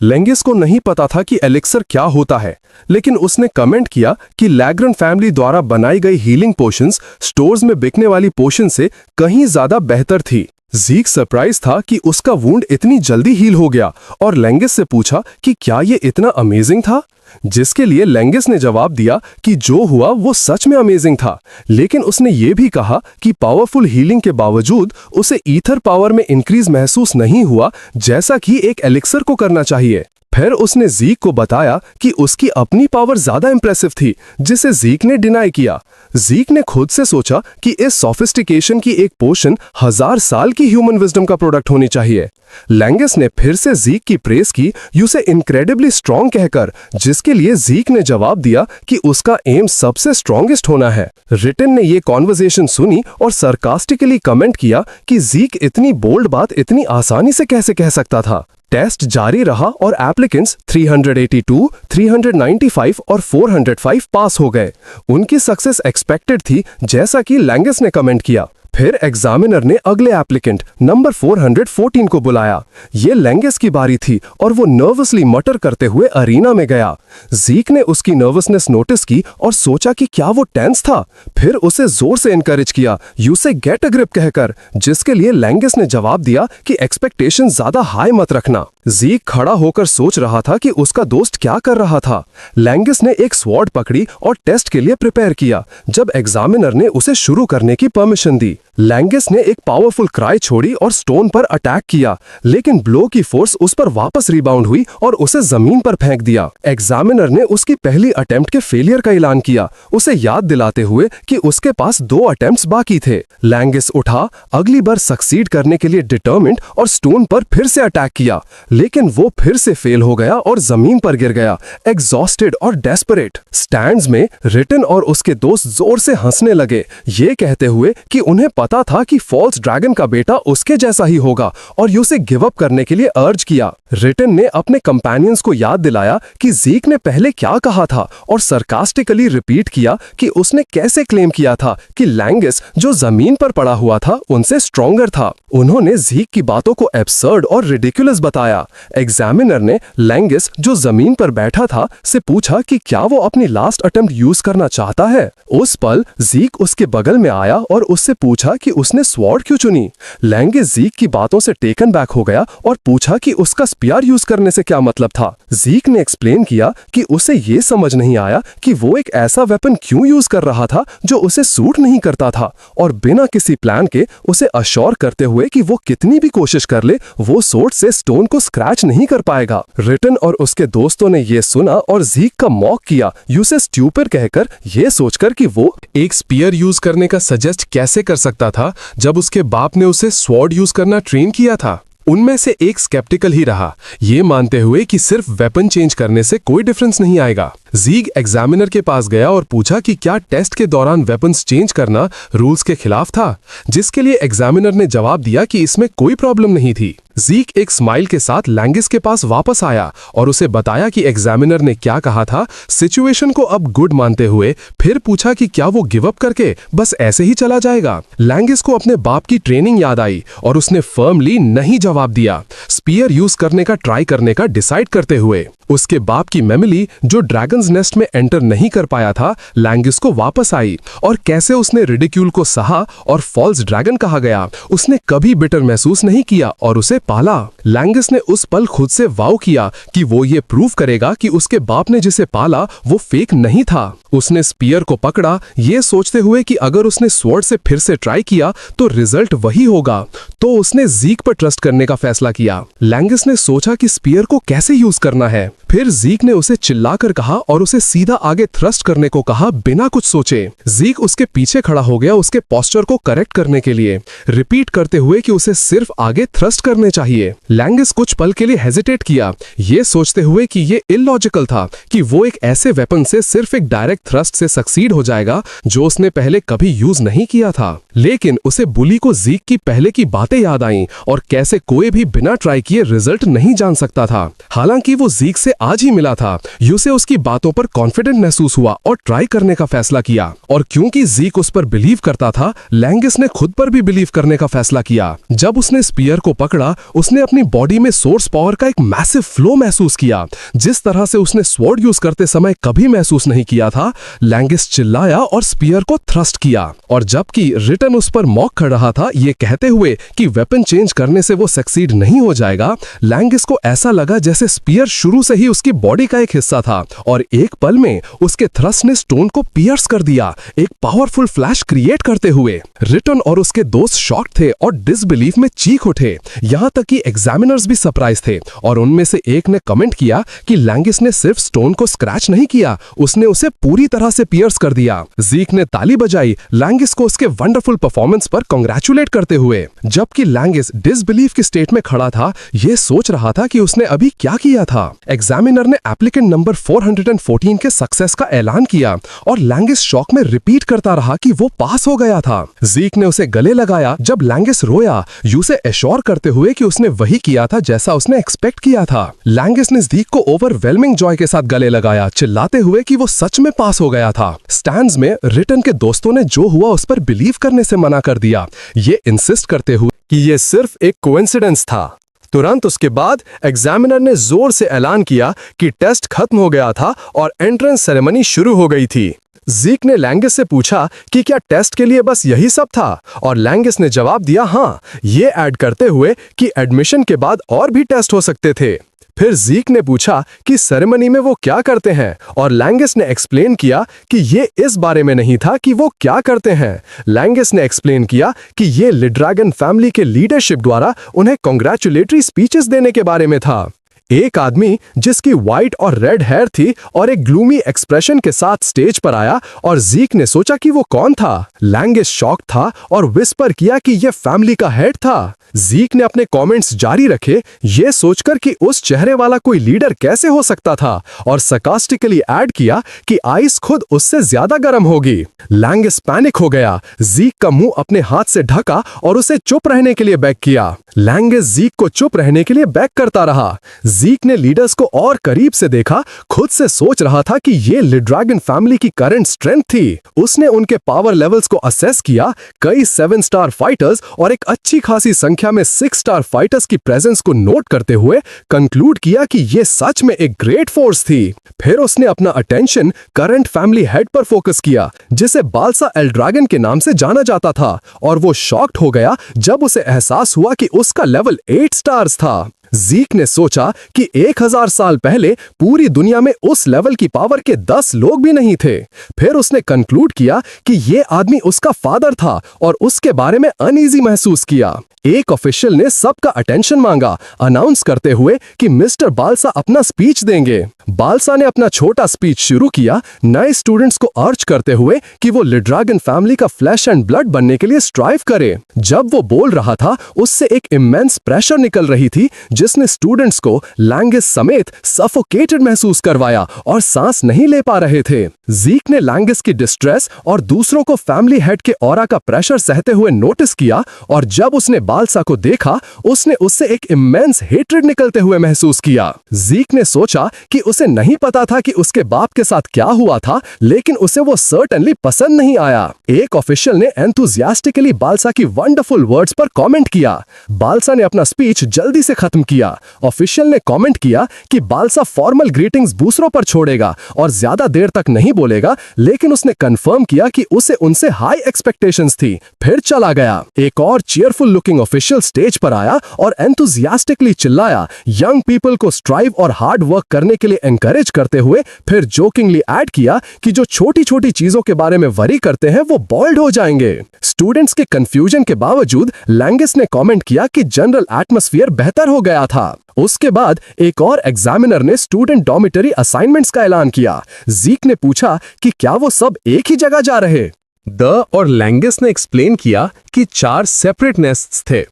Speaker 1: लेंगिस को नहीं पता था कि एलिक्सर क्या होता है, लेकिन उसने कमेंट किया कि लैग्रन फैमिली द्वारा बनाई गई हीलिंग पोशंस स्टोर्स में बिकने वाली पोशन से कहीं ज्यादा बेहतर थी। ज़ीक सरप्राइज था कि उसका वुंड इतनी जल्दी हील हो गया और लेंगिस से पूछा कि क्या ये इतना अमेजिंग था, जिसके लिए लेंगिस ने जवाब दिया कि जो हुआ वो सच में अमेजिंग था, लेकिन उसने ये भी कहा कि पावरफुल हीलिंग के बावजूद उसे ईथर पावर में इंक्रीज महसूस नहीं हुआ जैसा कि एक एलिक्सर को करना चाहिए। फिर उसने ज़ीक को बताया कि उसकी अपनी पावर ज्यादा इंप्रेसिव थी, जिसे ज़ीक ने डिनाई किया। ज़ीक ने खुद से सोचा कि इस सोफिस्टिकेशन की एक पोशन 1000 साल की ह्यूमन विजडम का प्रोडक्ट होनी चाहिए। लेंगिस ने फिर से ज़ीक की प्रेस की, यूसे इनक्रेडिबली स्ट्रॉन्ग कहकर, जिसके लिए ज़ीक ने जवाब दिया कि उसका एम सबसे स्ट्रॉन्गेस्ट होना है। रिटन ने ये कॉन्वर्सेशन सुनी और सरकास्टिकली कमेंट किया कि ज़ीक इतनी बोल्ड बात इतनी आसानी से कैसे कह सकता था। टेस्ट जारी रहा और एप्लीकेंट्स 382, 395 और 405 पास हो गए। उनकी सक्सेस एक्सपेक्टेड थी, जैसा कि लेंगिस ने कमेंट किया। फिर एग्जामिनर ने अगले एप्लीकेंट नंबर 414 को बुलाया। ये लेंगिस की बारी थी और वो नर्वसली मटर करते हुए अरीना में गया। ज़ीक ने उसकी नर्वसनेस नोटिस की और सोचा कि क्या वो टेंस था। फिर उसे जोर से एनकरेज किया, यू से गेट अ ग्रिप कहकर, जिसके लिए लेंगिस ने जवाब दिया कि एक्सपेक्टेशन ज्यादा हाई मत रखना। ज़ीक खड़ा होकर सोच रहा था कि उसका दोस्त क्या कर रहा था। लेंगिस ने एक स्वॉर्ड पकड़ी और टेस्ट के लिए प्रिपेयर किया। जब एग्जामिनर ने उसे शुरू करने की परमिशन दी, लेंगिस ने एक पावरफुल क्राई छोड़ी और स्टोन पर अटैक किया, लेकिन ब्लो की फोर्स उस पर वापस रिबाउंड हुई और उसे जमीन पर फेंक दिया। एग्जामिनर ने उसकी पहली अटेम्प्ट के फेलियर का ऐलान किया, उसे याद दिलाते हुए कि उसके पास 2 अटेम्प्ट्स बाकी थे। लेंगिस उठा, अगली बार सक्सीड करने के लिए डिटर्मिन्ड, और स्टोन पर फिर से अटैक किया, लेकिन वो फिर से फेल हो गया और जमीन पर गिर गया, एग्जॉस्टेड और डेस्परेट। स्टैंड्स में रिटन और उसके दोस्त जोर से हंसने लगे, ये कहते हुए कि उन्हें पता था कि फॉल्स ड्रैगन का बेटा उसके जैसा ही होगा, और उसे गिव अप करने के लिए अर्ज किया। रिटन ने अपने कंपेनियंस को याद दिलाया कि ज़ीक ने पहले क्या कहा था और सरकास्टिकली रिपीट किया कि उसने कैसे क्लेम किया था कि लेंगिस जो जमीन पर पड़ा हुआ था उनसे स्ट्रॉन्गर था। उन्होंने ज़ीक की बातों को एब्सर्ड और रिडिकुलस बताया। एग्जामिनर ने लेंगिस जो जमीन पर बैठा था से पूछा कि क्या वो अपनी लास्ट अटेम्प्ट यूज करना चाहता है। उस पल ज़ीक उसके बगल में आया और उससे पूछा कि उसने स्वॉर्ड क्यों चुनी। लेंगिस ज़ीक की बातों से टेकन बैक हो गया और पूछा कि उसका स्पीयर यूज करने से क्या मतलब था। ज़ीक ने एक्सप्लेन किया कि उसे ये समझ नहीं आया कि वो एक ऐसा वेपन क्यों यूज कर रहा था जो उसे सूट नहीं करता था, और बिना किसी प्लान के उसे अश्योर करते हुए कि वो कितनी भी कोशिश कर ले वो सोर्ड से स्टोन को स्क्रैच नहीं कर पाएगा। रिटन और उसके दोस्तों ने ये सुना और ज़ीक का मॉक किया, यूसे स्ट्यूपिड कहकर, ये सोचकर कि वो एक स्पीयर यूज करने का सजेस्ट कैसे कर सकता था जब उसके बाप ने उसे स्वॉर्ड यूज करना ट्रेन किया था। उनमें से एक स्केप्टिकल ही रहा, ये मानते हुए कि सिर्फ वेपन चेंज करने से कोई डिफरेंस नहीं आएगा। ज़ीक एग्जामिनर के पास गया और पूछा कि क्या टेस्ट के दौरान वेपन्स चेंज करना रूल्स के खिलाफ था, जिसके लिए एग्जामिनर ने जवाब दिया कि इसमें कोई प्रॉब्लम नहीं थी। ज़ीक एक स्माइल के साथ लेंगिस के पास वापस आया और उसे बताया कि एग्जामिनर ने क्या कहा था, सिचुएशन को अब गुड मानते हुए फिर पूछा कि क्या वो गिव अप करके बस ऐसे ही चला जाएगा। लेंगिस को अपने बाप की ट्रेनिंग याद आई और उसने फर्मली नहीं जवाब दिया, स्पीयर यूज करने का ट्राई करने का डिसाइड करते हुए। उसके बाप की मेमोरी जो ड्रैगन्स नेस्ट में एंटर नहीं कर पाया था, लैंगिस को वापस आई, और कैसे उसने रिडिक्यूल को सहा और फॉल्स ड्रैगन कहा गया। उसने कभी बिटर महसूस नहीं किया और उसे पाला। लैंगिस ने उस पल खुद से वाव किया कि वो ये प्रूव करेगा कि उसके बाप ने जिसे पाला वो फेक नहीं था। उसने स्पीयर को पकड़ा, ये सोचते हुए कि अगर उसने स्वॉर्ड से फिर से ट्राई किया तो रिजल्ट वही होगा। तो उसने ज़ीक पर ट्रस्ट करने का फैसला किया। लैंगिस ने सोचा कि स्पीयर को कैसे यूज करना है। फिर ज़ीक ने उसे चिल्लाकर कहा और उसे सीधा आगे थ्रस्ट करने को कहा बिना कुछ सोचे। ज़ीक उसके पीछे खड़ा हो गया उसके पोस्चर को करेक्ट करने के लिए, रिपीट करते हुए कि उसे सिर्फ आगे थ्रस्ट करने चाहिए। लैंगिस कुछ पल के लिए हेजिटेट किया, ये सोचते हुए कि ये इलॉजिकल था कि वो एक ऐसे वेपन से सिर्फ एक डायरेक्ट थ्रस्ट से सक्सीड हो जाएगा जो उसने पहले कभी यूज नहीं किया था। लेकिन उसे बुली को ज़ीक की पहले की बातें याद आईं और कैसे कोई भी बिना ट्राई किए रिजल्ट नहीं जान सकता था। हालांकि वो ज़ीक से आज ही मिला था, उसे उसकी बातों पर कॉन्फिडेंट महसूस हुआ और ट्राई करने का फैसला किया। और क्योंकि ज़ीक उस पर बिलीव करता था, लैंगिस ने खुद पर भी बिलीव करने का फैसला किया। जब उसने स्पीयर को पकड़ा, उसने अपनी बॉडी में सोर्स पावर का एक मैसिव फ्लो महसूस किया, जिस तरह से उसने स्वॉर्ड यूज करते समय कभी महसूस नहीं किया था। लैंगिस चिल्लाया और स्पीयर को थ्रस्ट किया, और जबकि रिटन उस पर मॉक कर रहा था, ये कहते हुए कि वेपन चेंज करने से वो सक्सीड नहीं हो जाएगा, लैंगिस को ऐसा लगा जैसे स्पीयर शुरू से ही उसकी बॉडी का एक हिस्सा था, और एक पल में उसके थ्रस्ट ने स्टोन को पियर्स कर दिया, एक पावरफुल फ्लैश क्रिएट करते हुए। रिटन और उसके दोस्त शॉक थे और डिसबिलीफ में चीख उठे। यहाँ तक कि एग्जामिनर्स भी सरप्राइज थे, और उनमें से एक ने कमेंट किया कि लैंगिस ने सिर्फ स्टोन को स्क्रैच नहीं किया, उसने उसे पूरी तरह से पियर्स कर दिया। ज़ीक ने ताली बजाई लैंगिस को उसके वंडरफुल परफॉर्मेंस पर कांग्रेचुलेट करते हुए, जबकि लैंगिस डिसबिलीफ के स्टेट में खड़ा था, ये सोच रहा था कि उसने अभी क्या किया था। एग्जामिनर ने एप्लीकेंट नंबर 414 के सक्सेस का ऐलान किया, और लैंगिस शॉक में रिपीट करता रहा कि वो पास हो गया था। ज़ीक ने उसे गले लगाया जब लैंगिस रोया, उसे एश्योर करते हुए कि उसने वही किया था जैसा उसने एक्सपेक्ट किया था। लैंगिस ने ज़ीक को ओवरवेलमिंग जॉय के साथ गले लगाया, चिल्लाते हुए कि वो सच में पास हो गया था। स्टैंड्स में रिटन के दोस्तों ने जो हुआ उस पर बिलीव करने से मना कर दिया, ये इंसिस्ट करते हुए कि ये सिर्फ एक कोइंसिडेंस था। तुरंत उसके बाद एग्जामिनर ने जोर से ऐलान किया कि टेस्ट खत्म हो गया था और एंट्रेंस सेरेमनी शुरू हो गई थी। ज़ीक ने लैंगिस से पूछा कि क्या टेस्ट के लिए बस यही सब था, और लैंगिस ने जवाब दिया हाँ, ये ऐड करते हुए कि एडमिशन के बाद और भी टेस्ट हो सकते थे। फिर ज़ीक ने पूछा कि सेरेमनी में वो क्या करते हैं, और लैंगिस ने एक्सप्लेन किया कि ये इस बारे में नहीं था कि वो क्या करते हैं। लैंगिस ने एक्सप्लेन किया कि ये लिड्रैगन फैमिली के लीडरशिप द्वारा उन्हें कॉन्ग्रेचुलेटरी स्पीचेस देने के बारे में था। एक आदमी जिसकी व्हाइट और रेड हेयर थी और एक ग्लूमी एक्सप्रेशन के साथ स्टेज पर आया, और ज़ीक ने सोचा कि वो कौन था। लैंगिस शॉक था और विस्पर किया कि यह फैमिली का हेड था। ज़ीक ने अपने कमेंट्स जारी रखे, ये सोचकर कि उस चेहरे वाला कोई लीडर कैसे हो सकता था, और सरकास्टिकली ऐड किया कि आइस खुद उससे ज्यादा गर्म होगी। लैंगिस पैनिक हो गया, ज़ीक का मुंह अपने हाथ से ढका और उसे चुप रहने के लिए बेग किया। लैंगिस ज़ीक को चुप रहने के लिए बेग करता रहा। ज़ीक ने लीडर्स को और करीब से देखा, खुद से सोच रहा था कि ये लिड्रैगन फैमिली की करंट स्ट्रेंथ थी। उसने उनके पावर लेवल्स को असेस किया, कई 7 स्टार फाइटर्स और एक अच्छी खासी संख्या में 6 स्टार फाइटर्स की प्रेजेंस को नोट करते हुए कंक्लूड किया कि ये सच में एक ग्रेट फोर्स थी। फिर उसने अपना अटेंशन करंट फैमिली हेड पर फोकस किया, जिसे बालसा एल ड्रैगन के नाम से जाना जाता था, और वो शॉक्ड हो गया जब उसे एहसास हुआ कि उसका लेवल 8 स्टार्स था। ज़ीक ने सोचा कि 1000 साल पहले पूरी दुनिया में उस लेवल की पावर के 10 लोग भी नहीं थे। फिर उसने कंक्लूड किया कि ये आदमी उसका फादर था और उसके बारे में अनईजी महसूस किया। एक ऑफिशियल ने सबका अटेंशन मांगा, अनाउंस करते हुए कि मिस्टर बालसा अपना स्पीच देंगे। बालसा ने अपना छोटा स्पीच शुरू किया, नए स्टूडेंट्स को अर्ज करते हुए कि वो लिड्रैगन फैमिली का फ्लैश एंड ब्लड बनने के लिए स्ट्राइव करे। जब वो बोल रहा था, उससे एक इमेंस प्रेशर निकल रही थी, जिसने स्टूडेंट्स को लैंगिस समेत सफोकेटेड महसूस करवाया और सांस नहीं ले पा रहे थे। ज़ीक ने लैंगिस की डिस्ट्रेस और दूसरों को फैमिली हेड के ऑरा का प्रेशर सहते हुए नोटिस किया, और जब उसने बालसा को देखा, उसने उससे एक इमेंस हेट्रेड निकलते हुए महसूस किया। ज़ीक ने सोचा कि उसे नहीं पता था कि उसके बाप के साथ क्या हुआ था, लेकिन उसे वो सर्टेनली पसंद नहीं आया। एक ऑफिशियल ने एंथुसियास्टिकली बालसा की वंडरफुल वर्ड्स पर कमेंट किया। बालसा ने अपना स्पीच जल्दी से खत्म किया। किया। ऑफिशियल ने कमेंट किया कि बालसा फॉर्मल ग्रीटिंग्स दूसरों पर छोड़ेगा और ज्यादा देर तक नहीं बोलेगा, लेकिन उसने कंफर्म किया कि उसे उनसे हाई एक्सपेक्टेशंस थी, फिर चला गया। एक और चीयरफुल लुकिंग ऑफिशियल स्टेज पर आया और एंथुसियास्टिकली चिल्लाया, यंग पीपल को स्ट्राइव और हार्ड वर्क करने के लिए एनकरेज करते हुए फिर जोकिंगली ऐड किया कि जो छोटी छोटी चीजों के बारे में वरी करते हैं वो बॉल्ड हो जाएंगे। स्टूडेंट्स के कंफ्यूजन के बावजूद लैंगिस ने कमेंट किया कि जनरल एटमॉस्फेयर बेहतर हो गया था। उसके बाद एक और एग्जामिनर ने स्टूडेंट डॉर्मिटरी असाइनमेंट्स का ऐलान किया। जीक ने पूछा कि क्या वो सब एक ही जगह जा रहे।
Speaker 2: द और लैंगिस ने एक्सप्लेन किया कि 4 सेपरेट नेस्ट्स थे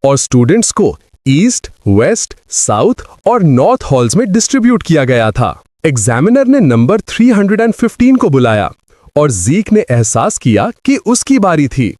Speaker 2: और स्टूडेंट्स को ईस्ट, वेस्ट, साउथ और नॉर्थ हॉल्स में डिस्ट्रीब्यूट किया गया था। एग्जामिनर ने नंबर 315 को बुलाया और जीक ने एहसास किया कि उसकी बारी थी।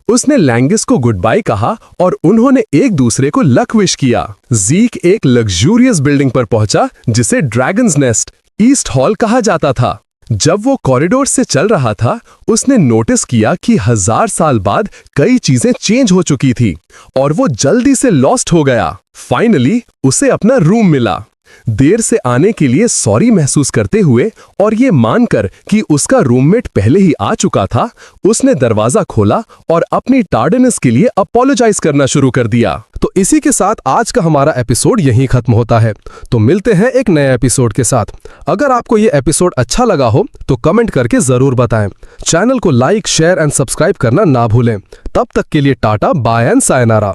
Speaker 2: उसने लैंगिस को गुड बाय कहा और उन्होंने एक दूसरे को लक विश किया। जीक एक लग्जूरियस बिल्डिंग पर पहुंचा जिसे ड्रैगन्स नेस्ट ईस्ट हॉल कहा जाता था। जब वो कॉरिडोर से चल रहा था, उसने नोटिस किया कि 1000 साल बाद कई चीजें चेंज हो चुकी थी और वो जल्दी से लॉस्ट हो गया। फाइनली उसे अपना रूम मिला। देर से आने के लिए सॉरी महसूस करते हुए और ये मानकर कि उसका रूममेट पहले ही आ चुका था, उसने दरवाजा खोला और अपनी टार्डनेस के लिए अपोलोजाइज करना शुरू कर दिया।
Speaker 1: तो इसी के साथ आज का हमारा एपिसोड यहीं खत्म होता है। तो मिलते हैं एक नए एपिसोड के साथ। अगर आपको ये एपिसोड अच्छा लगा हो तो कमेंट करके जरूर बताएं। चैनल को लाइक, शेयर एंड सब्सक्राइब करना ना भूलें। तब तक के लिए टाटा, बाय एंड सायनारा।